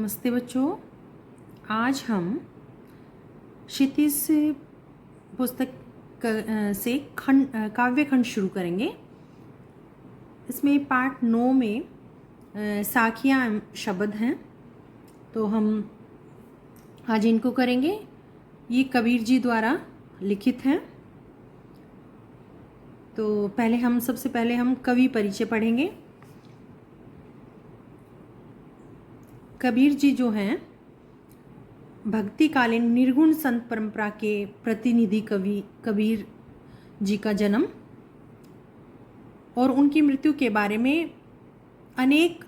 नमस्ते बच्चों। आज हम क्षितिज पुस्तक से काव्य खंड शुरू करेंगे। इसमें पाठ 9 में साखियाँ शब्द हैं, तो हम आज इनको करेंगे। ये कबीर जी द्वारा लिखित हैं। तो सबसे पहले हम कवि परिचय पढ़ेंगे। कबीर जी जो हैं भक्तिकालीन निर्गुण संत परंपरा के प्रतिनिधि कवि कबीर जी का जन्म और उनकी मृत्यु के बारे में अनेक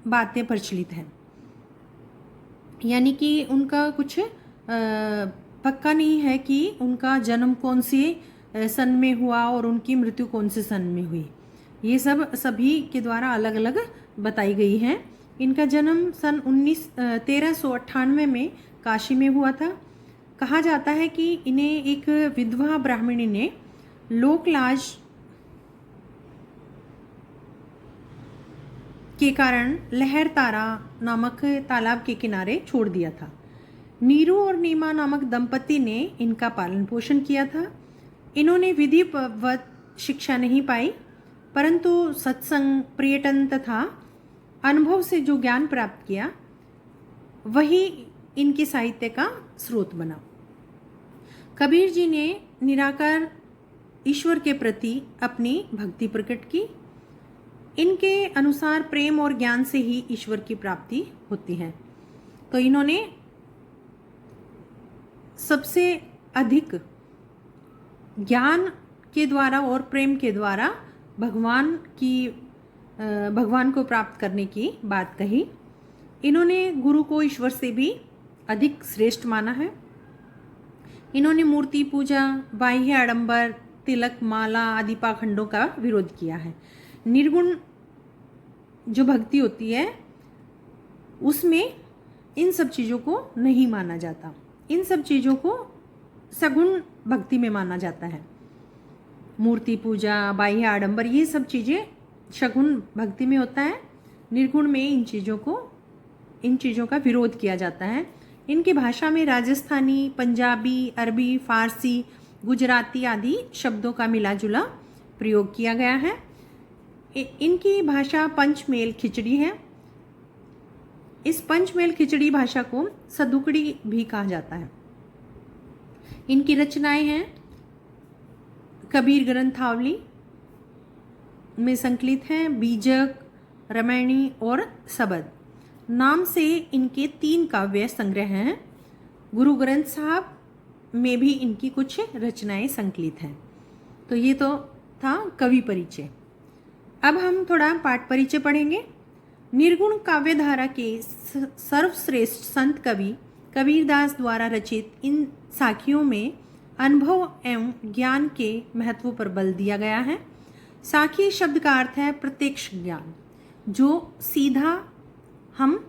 बातें प्रचलित हैं, यानी कि उनका कुछ पक्का नहीं है कि उनका जन्म कौन से सन में हुआ और उनकी मृत्यु कौन से सन में हुई। ये सब सभी के द्वारा अलग अलग बताई गई हैं। इनका जन्म सन 1398 में काशी में हुआ था। कहा जाता है कि इन्हें एक विधवा ब्राह्मणी ने लोकलाज के कारण लहर तारा नामक तालाब के किनारे छोड़ दिया था। नीरू और नीमा नामक दंपति ने इनका पालन पोषण किया था। इन्होंने विधिवत शिक्षा नहीं पाई, परंतु सत्संग, पर्यटन तथा अनुभव से जो ज्ञान प्राप्त किया वही इनके साहित्य का स्रोत बना। कबीर जी ने निराकार ईश्वर के प्रति अपनी भक्ति प्रकट की। इनके अनुसार प्रेम और ज्ञान से ही ईश्वर की प्राप्ति होती है। तो इन्होंने सबसे अधिक ज्ञान के द्वारा और प्रेम के द्वारा भगवान को प्राप्त करने की बात कही। इन्होंने गुरु को ईश्वर से भी अधिक श्रेष्ठ माना है। इन्होंने मूर्ति पूजा, बाह्य आडंबर, तिलक, माला आदि पाखंडों का विरोध किया है। निर्गुण जो भक्ति होती है उसमें इन सब चीज़ों को नहीं माना जाता। इन सब चीज़ों को सगुण भक्ति में माना जाता है। मूर्ति पूजा, बाह्य आडंबर, ये सब चीज़ें सगुण भक्ति में होता है। निर्गुण में इन चीज़ों का विरोध किया जाता है। इनकी भाषा में राजस्थानी, पंजाबी, अरबी, फारसी, गुजराती आदि शब्दों का मिलाजुला प्रयोग किया गया है। इनकी भाषा पंचमेल खिचड़ी है। इस पंचमेल खिचड़ी भाषा को सदुकड़ी भी कहा जाता है। इनकी रचनाएं हैं कबीर ग्रंथावली में संकलित हैं, बीजक, रामायणी और सबद नाम से इनके 3 काव्य संग्रह हैं। गुरु ग्रंथ साहब में भी इनकी कुछ रचनाएं संकलित हैं। तो ये तो था कवि परिचय। अब हम थोड़ा पाठ परिचय पढ़ेंगे। निर्गुण काव्यधारा के सर्वश्रेष्ठ संत कवि कबीरदास द्वारा रचित इन साखियों में अनुभव एवं ज्ञान के महत्व पर बल दिया गया है। साखी शब्द का अर्थ है प्रत्यक्ष ज्ञान, जो सीधा हम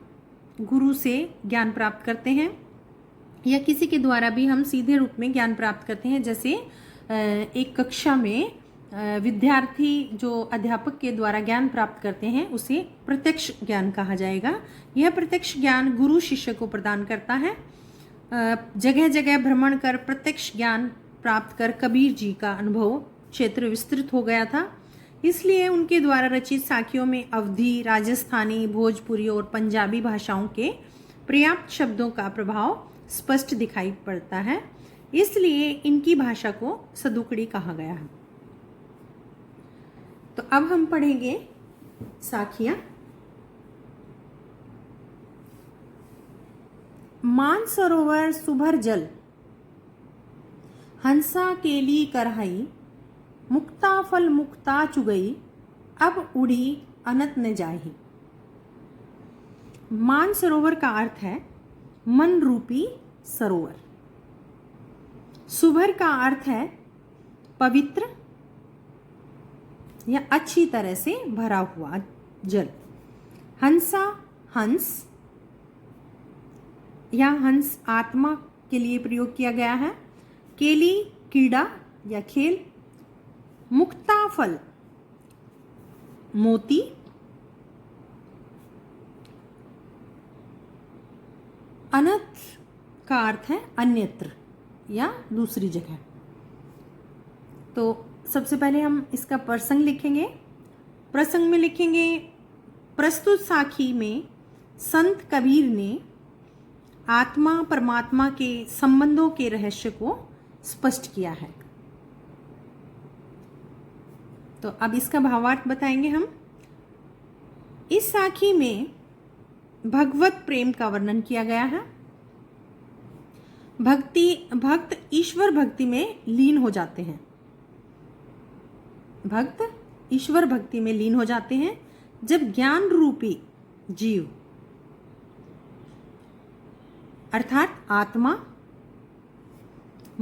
गुरु से ज्ञान प्राप्त करते हैं या किसी के द्वारा भी हम सीधे रूप में ज्ञान प्राप्त करते हैं। जैसे एक कक्षा में विद्यार्थी जो अध्यापक के द्वारा ज्ञान प्राप्त करते हैं उसे प्रत्यक्ष ज्ञान कहा जाएगा। यह प्रत्यक्ष ज्ञान गुरु शिष्य को प्रदान करता है। जगह जगह भ्रमण कर प्रत्यक्ष ज्ञान प्राप्त कर कबीर जी का अनुभव क्षेत्र विस्तृत हो गया था। इसलिए उनके द्वारा रचित साखियों में अवधी, राजस्थानी, भोजपुरी और पंजाबी भाषाओं के पर्याप्त शब्दों का प्रभाव स्पष्ट दिखाई पड़ता है। इसलिए इनकी भाषा को सदुकड़ी कहा गया है। तो अब हम पढ़ेंगे साखियाँ। मानसरोवर सुभर जल, हंसा केली करहाई, मुक्ता फल मुक्ता चुगई, अब उड़ी अनत न जाही। मानसरोवर का अर्थ है मन रूपी सरोवर। सुभर का अर्थ है पवित्र या अच्छी तरह से भरा हुआ जल। हंसा हंस या हंस आत्मा के लिए प्रयोग किया गया है। केली कीड़ा या खेल। मुक्ता फल मोती। अनथ का अर्थ है अन्यत्र या दूसरी जगह। तो सबसे पहले हम इसका प्रसंग लिखेंगे। प्रसंग में लिखेंगे, प्रस्तुत साखी में संत कबीर ने आत्मा परमात्मा के संबंधों के रहस्य को स्पष्ट किया है। तो अब इसका भावार्थ बताएंगे हम। इस साखी में भगवत प्रेम का वर्णन किया गया है। भक्त ईश्वर भक्ति में लीन हो जाते हैं। भक्त ईश्वर भक्ति में लीन हो जाते हैं जब ज्ञान रूपी जीव अर्थात आत्मा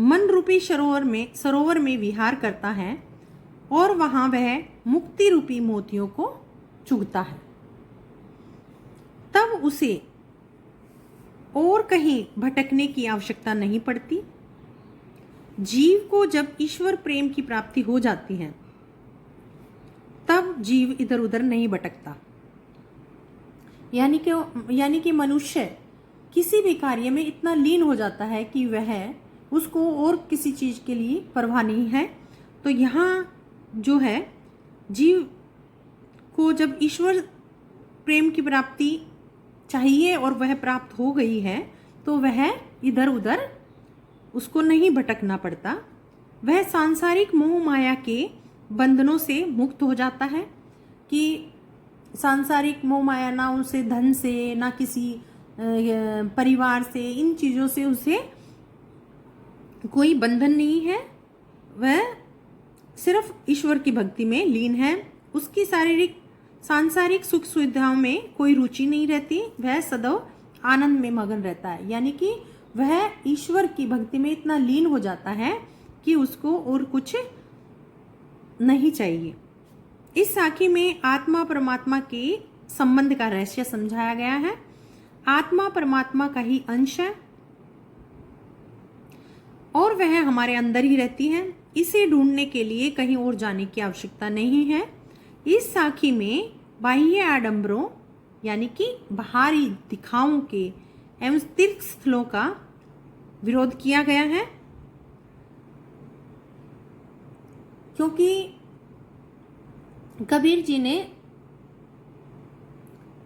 मन रूपी सरोवर में विहार करता है और वहां वह मुक्ति रूपी मोतियों को चुगता है। तब उसे और कहीं भटकने की आवश्यकता नहीं पड़ती। जीव को जब ईश्वर प्रेम की प्राप्ति हो जाती है तब जीव इधर उधर नहीं भटकता। यानी कि मनुष्य किसी भी कार्य में इतना लीन हो जाता है कि वह उसको और किसी चीज के लिए परवाह नहीं है। तो यहाँ जो है, जीव को जब ईश्वर प्रेम की प्राप्ति चाहिए और वह प्राप्त हो गई है तो वह इधर उधर उसको नहीं भटकना पड़ता। वह सांसारिक मोह माया के बंधनों से मुक्त हो जाता है कि सांसारिक मोह माया ना उसे धन से, ना किसी परिवार से, इन चीज़ों से उसे कोई बंधन नहीं है। वह सिर्फ ईश्वर की भक्ति में लीन है। उसकी सांसारिक सुख सुविधाओं में कोई रुचि नहीं रहती। वह सदैव आनंद में मगन रहता है। यानी कि वह ईश्वर की भक्ति में इतना लीन हो जाता है कि उसको और कुछ नहीं चाहिए। इस साखी में आत्मा परमात्मा के संबंध का रहस्य समझाया गया है। आत्मा परमात्मा का ही अंश है और वह हमारे अंदर ही रहती है। इसे ढूंढने के लिए कहीं और जाने की आवश्यकता नहीं है। इस साखी में बाह्य आडंबरों यानी कि बाहरी दिखावों के एवं तीर्थ स्थलों का विरोध किया गया है, क्योंकि कबीर जी ने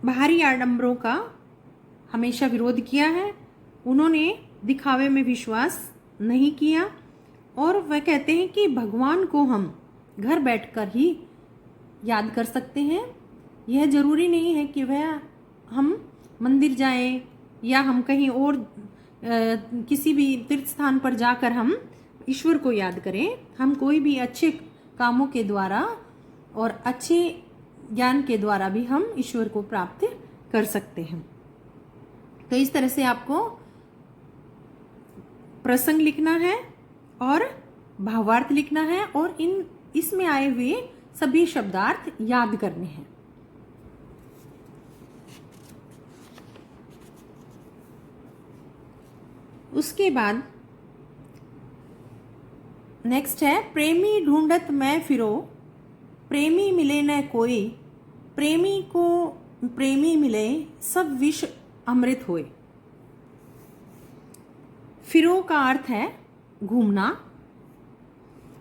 बाहरी आडंबरों का हमेशा विरोध किया है। उन्होंने दिखावे में विश्वास नहीं किया और वह कहते हैं कि भगवान को हम घर बैठकर ही याद कर सकते हैं। यह जरूरी नहीं है कि वह हम मंदिर जाएं या हम कहीं और किसी भी तीर्थ स्थान पर जाकर हम ईश्वर को याद करें। हम कोई भी अच्छे कामों के द्वारा और अच्छे ज्ञान के द्वारा भी हम ईश्वर को प्राप्त कर सकते हैं। तो इस तरह से आपको प्रसंग लिखना है और भावार्थ लिखना है और इसमें आए हुए सभी शब्दार्थ याद करने हैं। उसके बाद नेक्स्ट है, प्रेमी ढूंढत मैं फिरो, प्रेमी मिले न कोई, प्रेमी को प्रेमी मिले सब विष अमृत होए। फिरो का अर्थ है घूमना,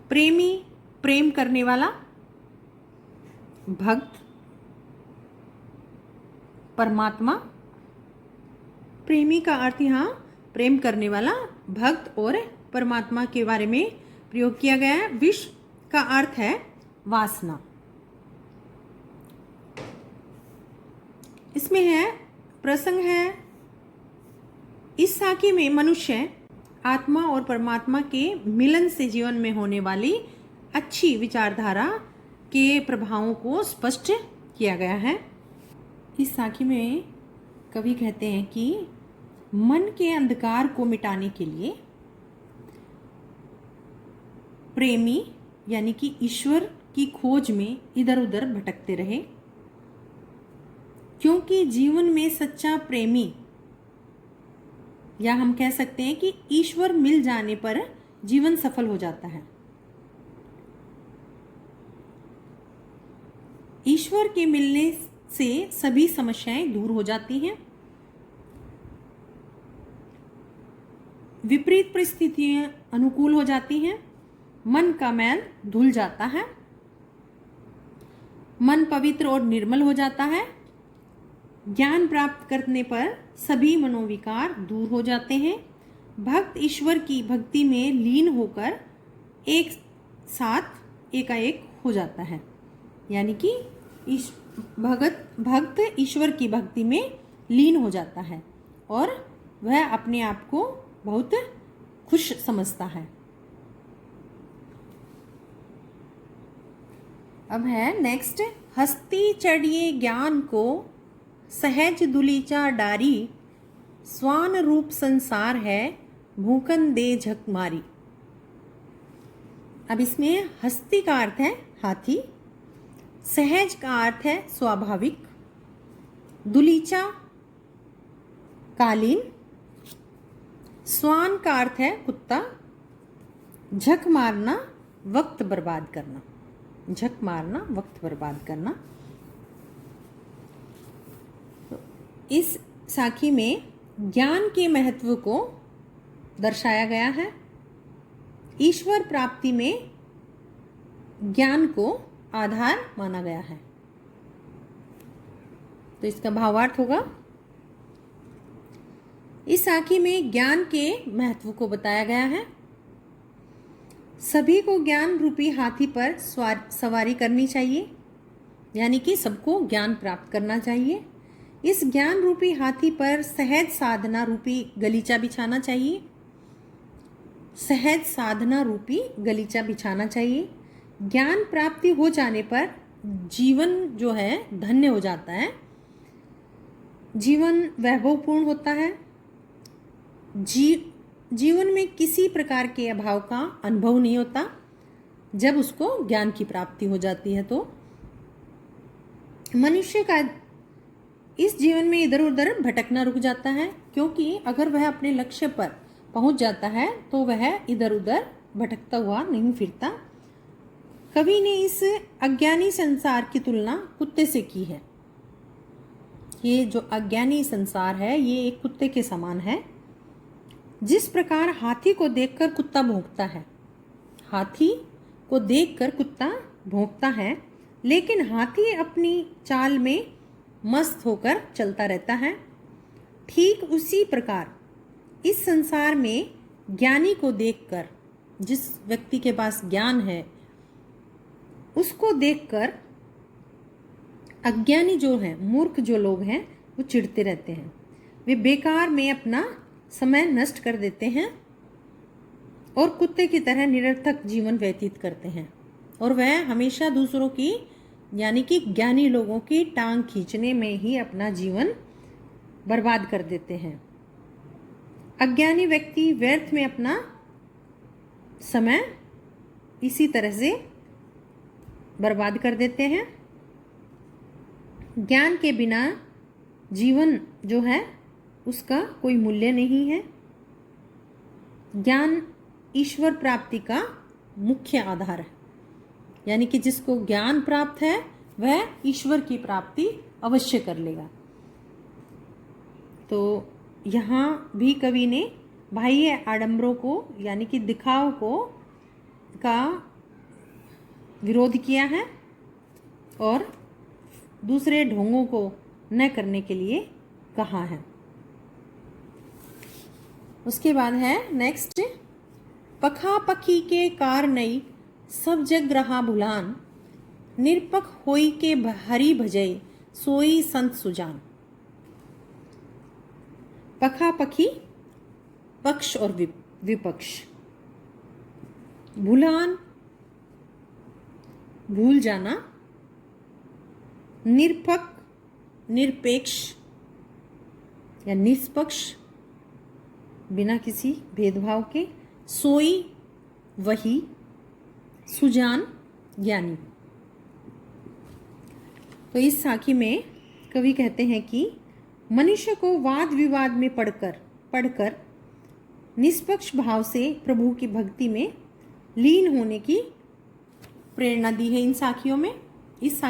प्रेमी प्रेम करने वाला, भक्त परमात्मा। प्रेमी का अर्थ यहाँ प्रेम करने वाला, भक्त और परमात्मा के बारे में प्रयोग किया गया है। विष का अर्थ है वासना। इसमें है प्रसंग है, इस साखी में मनुष्य आत्मा और परमात्मा के मिलन से जीवन में होने वाली अच्छी विचारधारा के प्रभावों को स्पष्ट किया गया है। इस साखी में कवि कहते हैं कि मन के अंधकार को मिटाने के लिए प्रेमी यानी कि ईश्वर की खोज में इधर उधर भटकते रहे, क्योंकि जीवन में सच्चा प्रेमी या हम कह सकते हैं कि ईश्वर मिल जाने पर जीवन सफल हो जाता है। ईश्वर के मिलने से सभी समस्याएं दूर हो जाती हैं। विपरीत परिस्थितियां अनुकूल हो जाती हैं, मन का मैल धुल जाता है, मन पवित्र और निर्मल हो जाता है। ज्ञान प्राप्त करने पर सभी मनोविकार दूर हो जाते हैं। भक्त ईश्वर की भक्ति में लीन होकर एक साथ एकाएक हो जाता है, यानी कि भक्त ईश्वर की भक्ति में लीन हो जाता है और वह अपने आप को बहुत खुश समझता है। अब है नेक्स्ट, हस्ती चढ़िए ज्ञान को सहज दुलीचा डारी, स्वान रूप संसार है भूखन दे झक मारी। अब इसमें हस्ती का अर्थ है हाथी, सहज का अर्थ है स्वाभाविक, दुलीचा कालीन, स्वान का अर्थ है कुत्ता, झक मारना वक्त बर्बाद करना, झक मारना वक्त बर्बाद करना। तो इस साखी में ज्ञान के महत्व को दर्शाया गया है। ईश्वर प्राप्ति में ज्ञान को आधार माना गया है। तो इसका भावार्थ होगा, इस साखी में ज्ञान के महत्व को बताया गया है। सभी को ज्ञान रूपी हाथी पर सवारी करनी चाहिए, यानी कि सबको ज्ञान प्राप्त करना चाहिए। इस ज्ञान रूपी हाथी पर सहज साधना रूपी गलीचा बिछाना चाहिए, सहज साधना रूपी गलीचा बिछाना चाहिए। ज्ञान प्राप्ति हो जाने पर जीवन जो है धन्य हो जाता है, जीवन वैभवपूर्ण होता है, जीवन में किसी प्रकार के अभाव का अनुभव नहीं होता जब उसको ज्ञान की प्राप्ति हो जाती है। तो मनुष्य का इस जीवन में इधर उधर भटकना रुक जाता है, क्योंकि अगर वह अपने लक्ष्य पर पहुंच जाता है तो वह इधर उधर भटकता हुआ नहीं फिरता। कवि ने इस अज्ञानी संसार की तुलना कुत्ते से की है। ये जो अज्ञानी संसार है ये एक कुत्ते के समान है। जिस प्रकार हाथी को देखकर कुत्ता भौंकता है, हाथी को देखकर कुत्ता भौंकता है, लेकिन हाथी अपनी चाल में मस्त होकर चलता रहता है। ठीक उसी प्रकार इस संसार में ज्ञानी को देखकर, जिस व्यक्ति के पास ज्ञान है उसको देखकर अज्ञानी जो हैं, मूर्ख जो लोग हैं, वो चिढ़ते रहते हैं। वे बेकार में अपना समय नष्ट कर देते हैं और कुत्ते की तरह निरर्थक जीवन व्यतीत करते हैं, और वह हमेशा दूसरों की यानी कि ज्ञानी लोगों की टांग खींचने में ही अपना जीवन बर्बाद कर देते हैं। अज्ञानी व्यक्ति व्यर्थ में अपना समय इसी तरह से बर्बाद कर देते हैं। ज्ञान के बिना जीवन जो है उसका कोई मूल्य नहीं है। ज्ञान ईश्वर प्राप्ति का मुख्य आधार है, यानी कि जिसको ज्ञान प्राप्त है वह ईश्वर की प्राप्ति अवश्य कर लेगा। तो यहाँ भी कवि ने बाह्य आडंबरों को यानी कि दिखाव को का विरोध किया है और दूसरे ढोंगों को न करने के लिए कहा है। उसके बाद है नेक्स्ट, पखा पखी के कार नई सब जग रहा भुलान, निरपक होई के हरि भजय सोई संत सुजान। पखा पखी पक्ष और विपक्ष, भुलान भूल जाना, निरपक निरपेक्ष या निष्पक्ष बिना किसी भेदभाव के, सोई वही, सुजान ज्ञानी। तो इस साखी में कवि कहते हैं कि मनुष्य को वाद विवाद में पढ़कर निष्पक्ष भाव से प्रभु की भक्ति में लीन होने की प्रेरणा दी है इन साखियों में। इस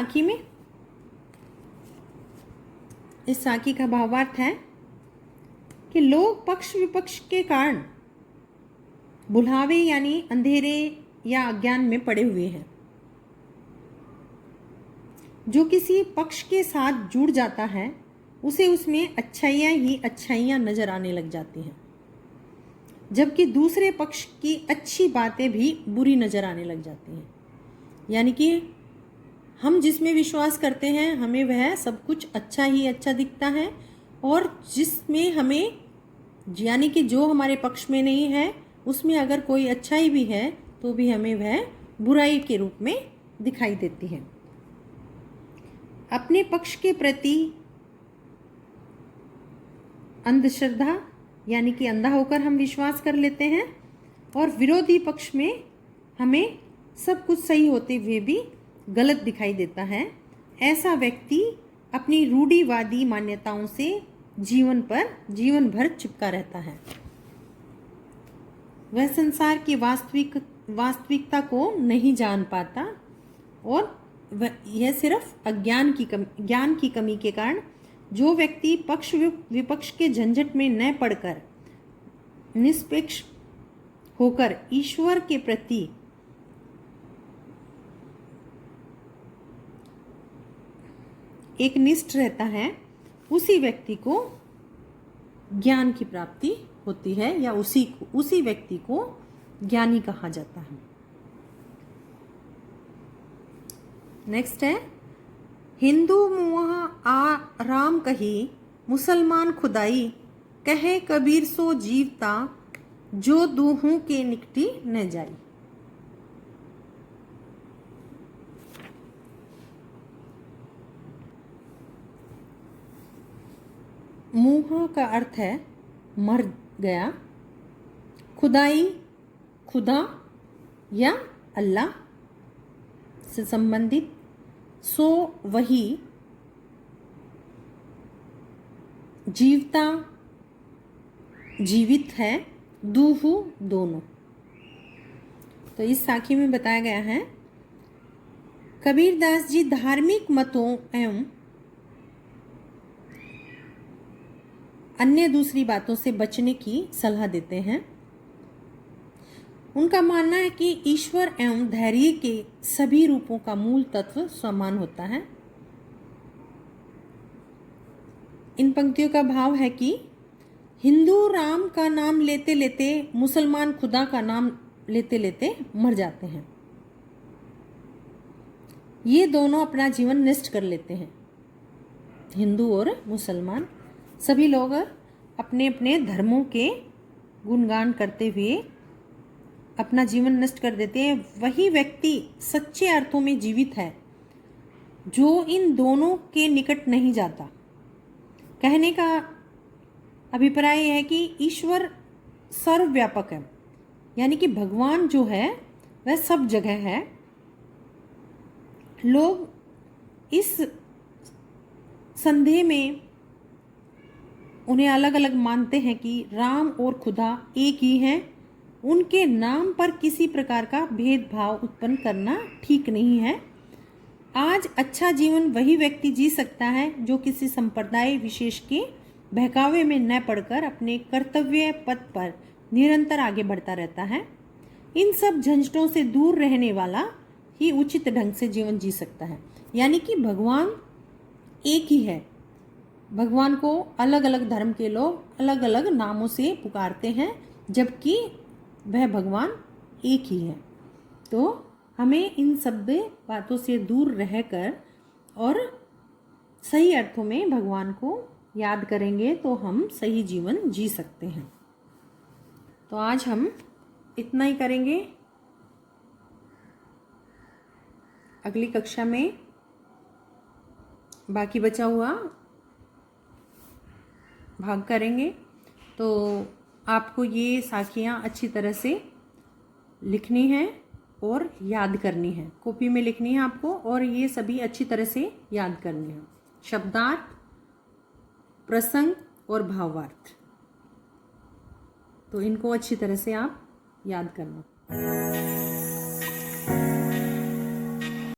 साखी का भावार्थ है कि लोग पक्ष विपक्ष के कारण भुलावे यानी अंधेरे या अज्ञान में पड़े हुए हैं। जो किसी पक्ष के साथ जुड़ जाता है उसे उसमें अच्छाइयाँ ही अच्छाइयाँ नजर आने लग जाती हैं, जबकि दूसरे पक्ष की अच्छी बातें भी बुरी नजर आने लग जाती हैं। यानी कि हम जिसमें विश्वास करते हैं हमें वह सब कुछ अच्छा ही अच्छा दिखता है, और जिसमें हमें यानी कि जो हमारे पक्ष में नहीं है उसमें अगर कोई अच्छाई भी है तो भी हमें वह बुराई के रूप में दिखाई देती है। अपने पक्ष के प्रति अंधश्रद्धा यानी कि अंधा होकर हम विश्वास कर लेते हैं, और विरोधी पक्ष में हमें सब कुछ सही होते हुए भी गलत दिखाई देता है। ऐसा व्यक्ति अपनी रूढ़िवादी मान्यताओं से जीवन भर चिपका रहता है। वह संसार की वास्तविकता को नहीं जान पाता, और यह सिर्फ ज्ञान की कमी के कारण जो व्यक्ति पक्ष विपक्ष के झंझट में न पड़कर निष्पक्ष होकर ईश्वर के प्रति एक निष्ठ रहता है, उसी व्यक्ति को ज्ञान की प्राप्ति होती है, या उसी व्यक्ति को ज्ञानी कहा जाता है। नेक्स्ट है, हिंदू मुआ आ राम कही, मुसलमान खुदाई, कहे कबीर सो जीवता, जो दूहों के निकटी न जाई। मुहा का अर्थ है मर गया, खुदाई खुदा या अल्लाह से संबंधित, सो वही, जीवता जीवित है, दूहु दोनों। तो इस साखी में बताया गया है कबीरदास जी धार्मिक मतों एवं अन्य दूसरी बातों से बचने की सलाह देते हैं। उनका मानना है कि ईश्वर एवं धैर्य के सभी रूपों का मूल तत्व समान होता है। इन पंक्तियों का भाव है कि हिंदू राम का नाम लेते लेते, मुसलमान खुदा का नाम लेते लेते मर जाते हैं। ये दोनों अपना जीवन नष्ट कर लेते हैं। हिंदू और मुसलमान सभी लोग अपने अपने धर्मों के गुणगान करते हुए अपना जीवन नष्ट कर देते हैं। वही व्यक्ति सच्चे अर्थों में जीवित है जो इन दोनों के निकट नहीं जाता। कहने का अभिप्राय है कि ईश्वर सर्वव्यापक है, यानी कि भगवान जो है वह सब जगह है। लोग इस संदेह में उन्हें अलग अलग मानते हैं कि राम और खुदा एक ही हैं। उनके नाम पर किसी प्रकार का भेदभाव उत्पन्न करना ठीक नहीं है। आज अच्छा जीवन वही व्यक्ति जी सकता है जो किसी संप्रदाय विशेष के बहकावे में न पड़कर अपने कर्तव्य पथ पर निरंतर आगे बढ़ता रहता है। इन सब झंझटों से दूर रहने वाला ही उचित ढंग से जीवन जी सकता है। यानी कि भगवान एक ही है। भगवान को अलग अलग धर्म के लोग अलग अलग नामों से पुकारते हैं, जबकि वह भगवान एक ही है। तो हमें इन सब बातों से दूर रहकर और सही अर्थों में भगवान को याद करेंगे तो हम सही जीवन जी सकते हैं। तो आज हम इतना ही करेंगे। अगली कक्षा में बाकी बचा हुआ भाग करेंगे। तो आपको ये साखियाँ अच्छी तरह से लिखनी है और याद करनी है। कॉपी में लिखनी है आपको, और ये सभी अच्छी तरह से याद करनी है। शब्दार्थ, प्रसंग और भावार्थ, तो इनको अच्छी तरह से आप याद करना।